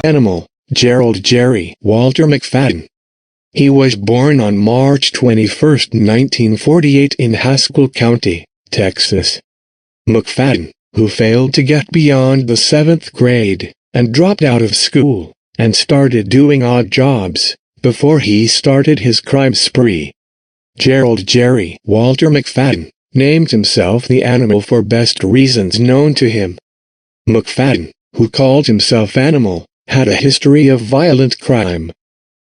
Animal, Gerald Jerry Walter McFadden. He was born on March 21, 1948 in Haskell County, Texas. McFadden, who failed to get beyond the 7th grade, and dropped out of school, and started doing odd jobs, before he started his crime spree. Gerald Jerry Walter McFadden named himself the Animal for best reasons known to him. McFadden, who called himself Animal, had a history of violent crime.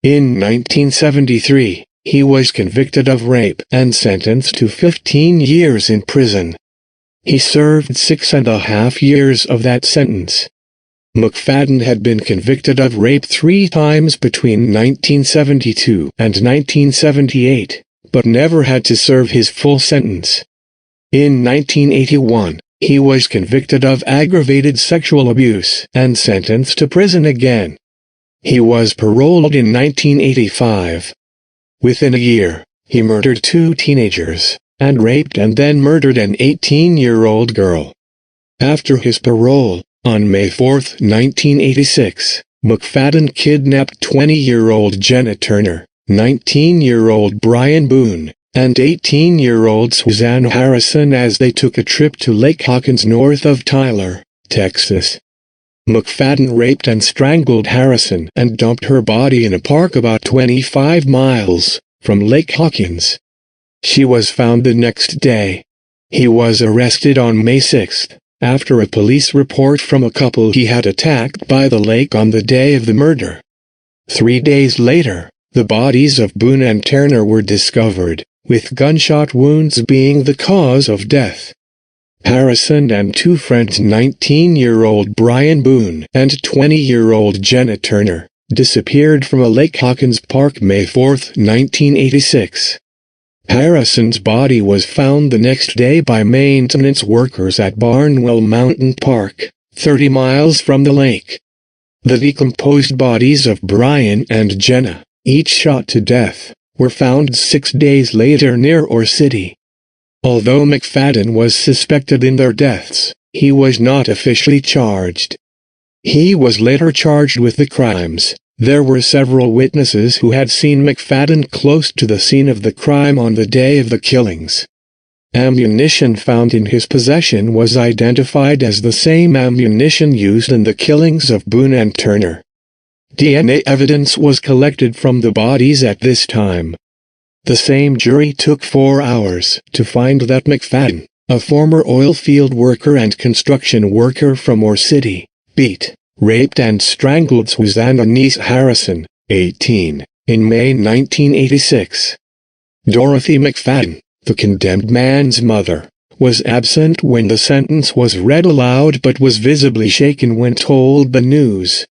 In 1973, he was convicted of rape and sentenced to 15 years in prison. He served 6.5 years of that sentence. McFadden had been convicted of rape 3 times between 1972 and 1978, but never had to serve his full sentence. In 1981, he was convicted of aggravated sexual abuse and sentenced to prison again. He was paroled in 1985. Within a year, he murdered 2 teenagers, and raped and then murdered an 18-year-old girl. After his parole, on May 4, 1986, McFadden kidnapped 20-year-old Jenna Turner, 19-year-old Brian Boone, and 18-year-old Suzanne Harrison as they took a trip to Lake Hawkins north of Tyler, Texas. McFadden raped and strangled Harrison and dumped her body in a park about 25 miles from Lake Hawkins. She was found the next day. He was arrested on May 6, after a police report from a couple he had attacked by the lake on the day of the murder. 3 days later, the bodies of Boone and Turner were discovered, with gunshot wounds being the cause of death. Harrison and 2 friends, 19-year-old Brian Boone and 20-year-old Jenna Turner, disappeared from a Lake Hawkins park May 4, 1986. Harrison's body was found the next day by maintenance workers at Barnwell Mountain Park, 30 miles from the lake. The decomposed bodies of Brian and Jenna, each shot to death, were found 6 days later near Ore City. Although McFadden was suspected in their deaths, he was not officially charged. He was later charged with the crimes. There were several witnesses who had seen McFadden close to the scene of the crime on the day of the killings. Ammunition found in his possession was identified as the same ammunition used in the killings of Boone and Turner. DNA evidence was collected from the bodies at this time. The same jury took 4 hours to find that McFadden, a former oil field worker and construction worker from Ore City, beat, raped and strangled Suzanne Anise Harrison, 18, in May 1986. Dorothy McFadden, the condemned man's mother, was absent when the sentence was read aloud but was visibly shaken when told the news.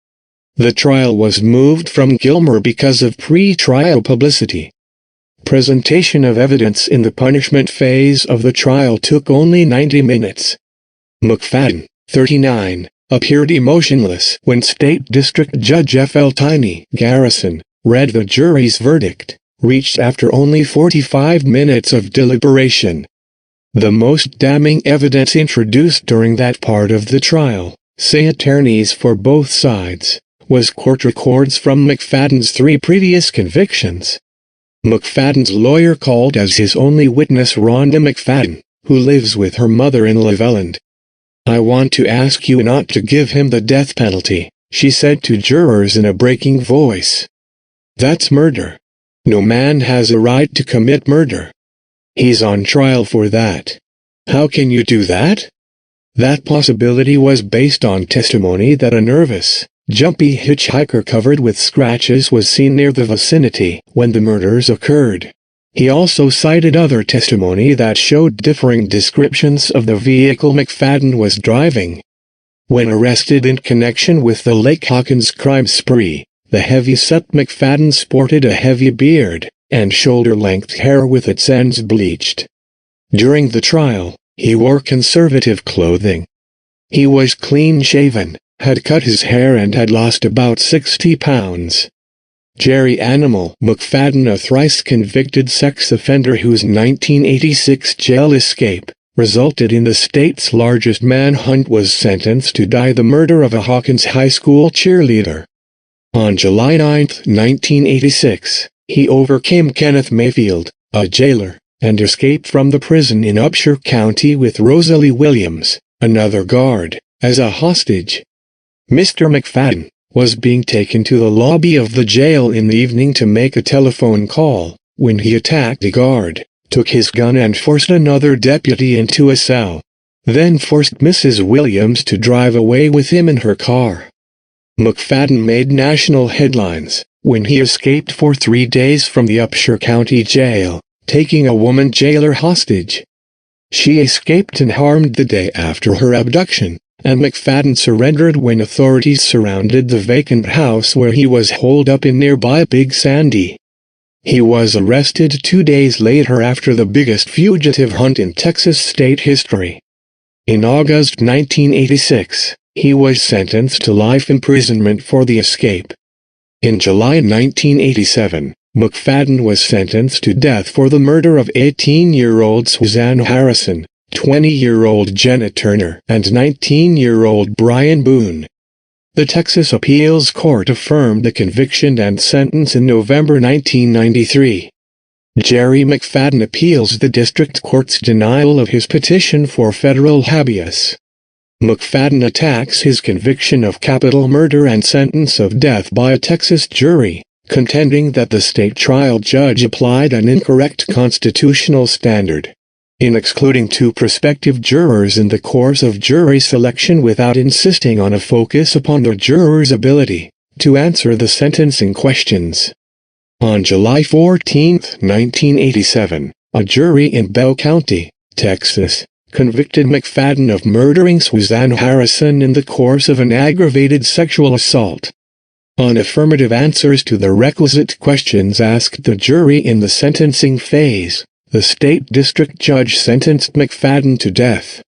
The trial was moved from Gilmer because of pre-trial publicity. Presentation of evidence in the punishment phase of the trial took only 90 minutes. McFadden, 39, appeared emotionless when State District Judge F.L. Tiny Garrison read the jury's verdict, reached after only 45 minutes of deliberation. The most damning evidence introduced during that part of the trial, say attorneys for both sides, was court records from McFadden's 3 previous convictions. McFadden's lawyer called as his only witness Rhonda McFadden, who lives with her mother in Loveland. "I want to ask you not to give him the death penalty," she said to jurors in a breaking voice. "That's murder. No man has a right to commit murder. He's on trial for that. How can you do that?" That possibility was based on testimony that a nervous, jumpy hitchhiker covered with scratches was seen near the vicinity when the murders occurred. He also cited other testimony that showed differing descriptions of the vehicle McFadden was driving. When arrested in connection with the Lake Hawkins crime spree, the heavy-set McFadden sported a heavy beard and shoulder-length hair with its ends bleached. During the trial, he wore conservative clothing. He was clean-shaven, had cut his hair and had lost about 60 pounds. Jerry Animal McFadden, a thrice-convicted sex offender whose 1986 jail escape, resulted in the state's largest manhunt, was sentenced to die the murder of a Hawkins High School cheerleader. On July 9, 1986, he overcame Kenneth Mayfield, a jailer, and escaped from the prison in Upshur County with Rosalie Williams, another guard, as a hostage. Mr. McFadden was being taken to the lobby of the jail in the evening to make a telephone call, when he attacked a guard, took his gun and forced another deputy into a cell, then forced Mrs. Williams to drive away with him in her car. McFadden made national headlines when he escaped for 3 days from the Upshur County Jail, taking a woman jailer hostage. She escaped unharmed the day after her abduction, and McFadden surrendered when authorities surrounded the vacant house where he was holed up in nearby Big Sandy. He was arrested 2 days later after the biggest fugitive hunt in Texas state history. In August 1986, he was sentenced to life imprisonment for the escape. In July 1987, McFadden was sentenced to death for the murder of 18-year-old Suzanne Harrison, 20-year-old Jenna Turner, and 19-year-old Brian Boone. The Texas Appeals Court affirmed the conviction and sentence in November 1993. Jerry McFadden appeals the district court's denial of his petition for federal habeas. McFadden attacks his conviction of capital murder and sentence of death by a Texas jury, contending that the state trial judge applied an incorrect constitutional standard in excluding 2 prospective jurors in the course of jury selection without insisting on a focus upon the jurors' ability to answer the sentencing questions. On July 14, 1987, a jury in Bell County, Texas, convicted McFadden of murdering Suzanne Harrison in the course of an aggravated sexual assault. On affirmative answers to the requisite questions asked the jury in the sentencing phase, the state district judge sentenced McFadden to death.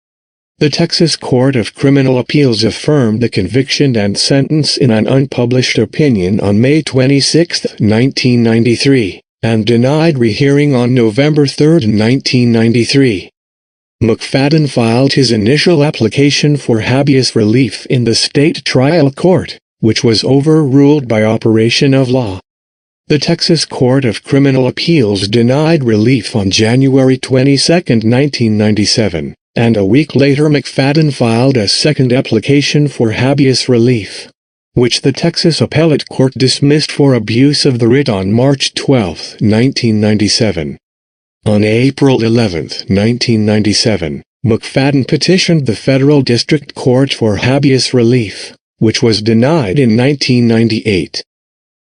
The Texas Court of Criminal Appeals affirmed the conviction and sentence in an unpublished opinion on May 26, 1993, and denied rehearing on November 3, 1993. McFadden filed his initial application for habeas relief in the state trial court, which was overruled by operation of law. The Texas Court of Criminal Appeals denied relief on January 22, 1997, and a week later McFadden filed a second application for habeas relief, which the Texas Appellate Court dismissed for abuse of the writ on March 12, 1997. On April 11, 1997, McFadden petitioned the federal district court for habeas relief, which was denied in 1998.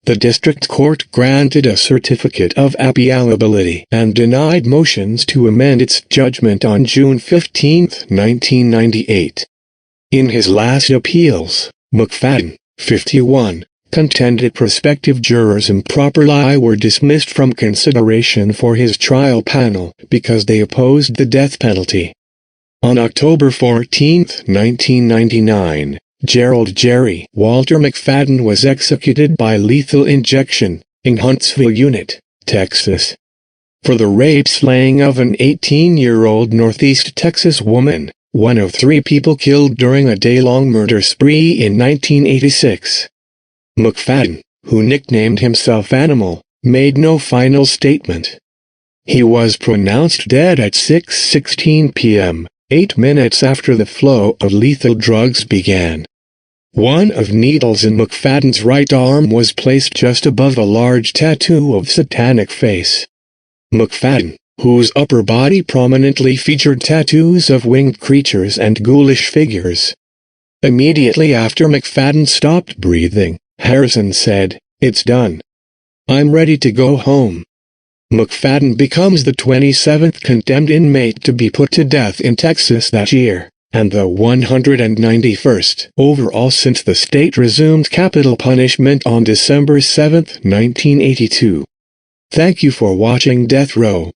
The district court granted a certificate of appealability and denied motions to amend its judgment on June 15, 1998. In his last appeals, McFadden, 51, contended prospective jurors improperly were dismissed from consideration for his trial panel because they opposed the death penalty. On October 14, 1999, Gerald Walter McFadden was executed by lethal injection in Huntsville Unit, Texas, for the rape-slaying of an 18-year-old Northeast Texas woman, one of 3 people killed during a day-long murder spree in 1986. McFadden, who nicknamed himself Animal, made no final statement. He was pronounced dead at 6:16 p.m., 8 minutes after the flow of lethal drugs began. One of needles in McFadden's right arm was placed just above a large tattoo of satanic face. McFadden, whose upper body prominently featured tattoos of winged creatures and ghoulish figures. Immediately after McFadden stopped breathing, Harrison said, "It's done. I'm ready to go home." McFadden becomes the 27th condemned inmate to be put to death in Texas that year, and the 191st overall since the state resumed capital punishment on December 7, 1982. Thank you for watching Death Row.